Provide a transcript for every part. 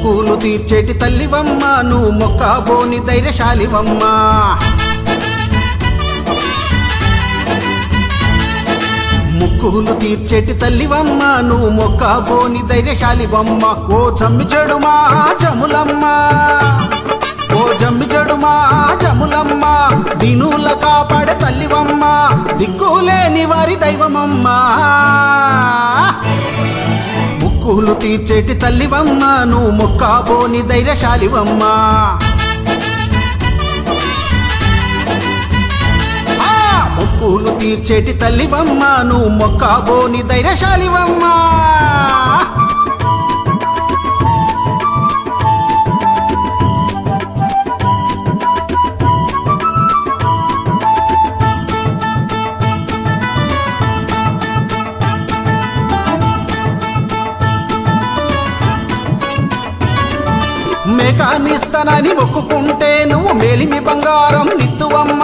ముక్కులు తీర్చేటి తల్లివమ్మ నువ్వు మొక్కబోని ధైర్యశాలివమ్మ ముక్కులు తీర్చేటి తల్లివమ్మ నువ్వు మొక్కబోని ధైర్యశాలివమ్మ ఓ జమ్మి చెడుమా జములమ్మ ఓ జమ్మి చెడుమా జములమ్మ దీనుల కాపాడే తల్లివమ్మ దిక్కులేని వారి దైవమమ్మ ముక్కులు తీర్చేటి తల్లివమ్మ నువ్వు మొక్కబోని ధైర్యశాలివమ్మ ముక్కులు తీర్చేటి తల్లివమ్మ నువ్వు మొక్కబోని ధైర్యశాలివమ్మ మేకానిస్తానని మొక్కుకుంటే నువ్వు మేలిమి బంగారం నిత్తువమ్మ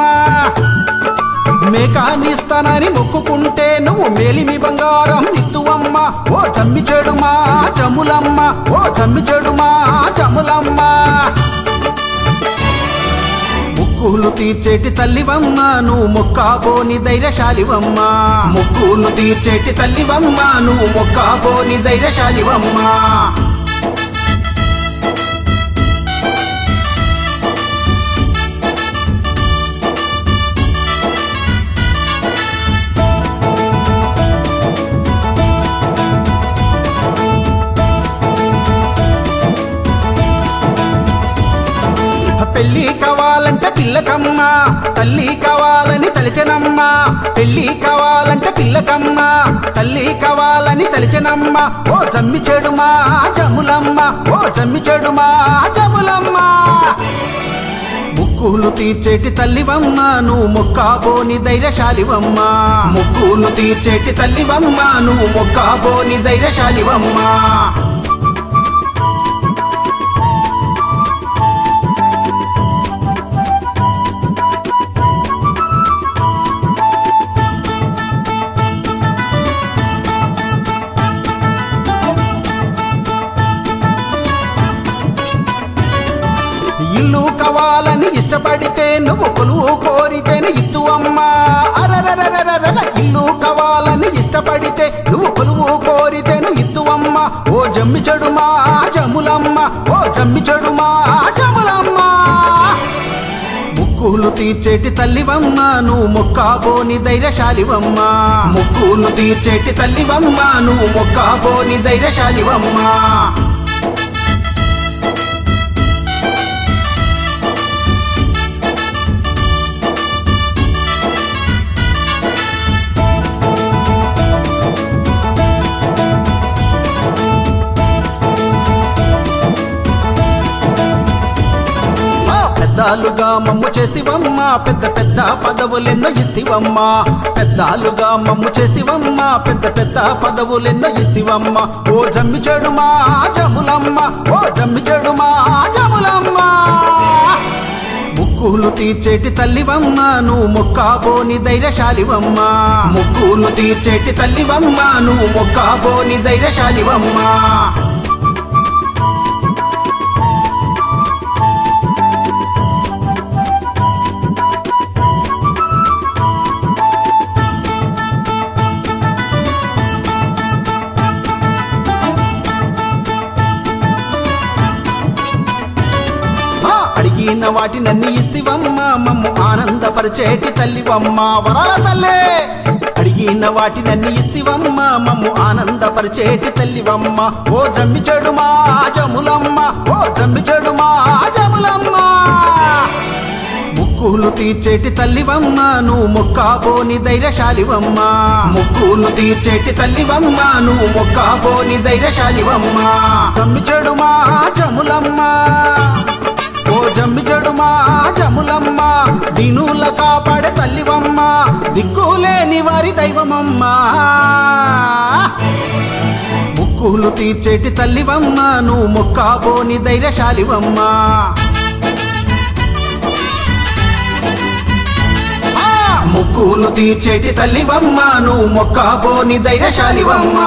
మేకానిస్తానని మొక్కుకుంటే నువ్వు మేలిమి బంగారం నిత్తువమ్మ ఓ జమ్మి చెడుమా జములమ్మ ఓ జమ్మి చెడుమా జములమ్మ ముక్కులు తీర్చేటి తల్లివమ్మ నువ్వు మొక్కబోని ధైర్యశాలివమ్మ ముక్కులు తీర్చేటి తల్లివమ్మ నువ్వు మొక్కబోని ధైర్యశాలివమ్మ పెళ్లి కావాలంటే పిల్లకమ్మ తల్లి కావాలని తలిచెనమ్మ పెళ్లి కావాలంటే పిల్లకమ్మ తల్లి కావాలని తలిచెనమ్మ ఓ జమ్మి చెడుమా జములమ్మ ఓ జమ్మి చెడుమా జములమ్మ ముక్కులు తీర్చేటి తల్లివమ్మ నువ్వు మొక్కబోని ధైర్యశాలివమ్మ ముక్కులు తీర్చేటి తల్లివమ్మ నువ్వు మొక్కబోని ధైర్యశాలివమ్మ ఇల్లు కావాలని ఇష్టపడితే నువ్వు కొలువు కోరితేనే ఇత్తువమ్మ అరరరరరర ఇల్లు కావాలని ఇష్టపడితే నువ్వు కొలువు కోరితేను ఇత్తువమ్మ ఓ జమ్మి చెడుమా జములమ్మ ఓ జమ్మి చెడుమా జములమ్మ ముక్కులు తీర్చేటి తల్లివమ్మ నువ్వు మొక్కబోని ధైర్యశాలివమ్మ ముక్కులు తీర్చేటి తల్లివమ్మ నువ్వు మొక్కబోని ధైర్యశాలివమ్మ పెద్దాలుగా మమ్ము చేసివమ్మ పెద్ద పెద్ద పదవులెన్నో ఇస్తివమ్మ పెద్దాలుగా మమ్ము చేసివమ్మ పెద్ద పెద్ద పదవులెన్నో ఇస్తివమ్మ ఓ జమ్మి చెడుమా జములమ్మ ఓ జమ్మి చెడుమా జములమ్మ ముక్కులు తీర్చేటి తల్లివమ్మ నువ్వు మొక్కబోని ధైర్యశాలివమ్మ ముక్కులు తీర్చేటి తల్లివమ్మ నువ్వు మొక్కబోని ధైర్యశాలివమ్మ అడిగిన వాటినన్నీ ఇస్తివమ్మ మమ్ము ఆనందపరిచేటి తల్లివమ్మ వరాల తల్లే అడిగిన వాటినన్నీ ఇస్తివమ్మ మమ్ము ఆనందపరిచేటి తల్లివమ్మ ఓ జమ్మి చెడుమా జములమ్మ ఓ జమ్మి చెడుమా జములమ్మ ముక్కులు తీర్చేటి తల్లివమ్మ నువ్వు మొక్కబోని ధైర్యశాలివమ్మ ముక్కులు తీర్చేటి తల్లివమ్మ నువ్వు మొక్కబోని ధైర్యశాలివమ్మ జమ్మి చెడుమా జములమ్మ ఓ జమ్మి చెడుమా జములమ్మ దీనుల కాపాడే తల్లివమ్మ దిక్కులేని వారి దైవమమ్మ ముక్కులు తీర్చేటి తల్లివమ్మ నువ్వు మొక్కబోని ధైర్యశాలివమ్మ ముక్కులు తీర్చేటి తల్లివమ్మ నువ్వు మొక్కబోని ధైర్యశాలివమ్మ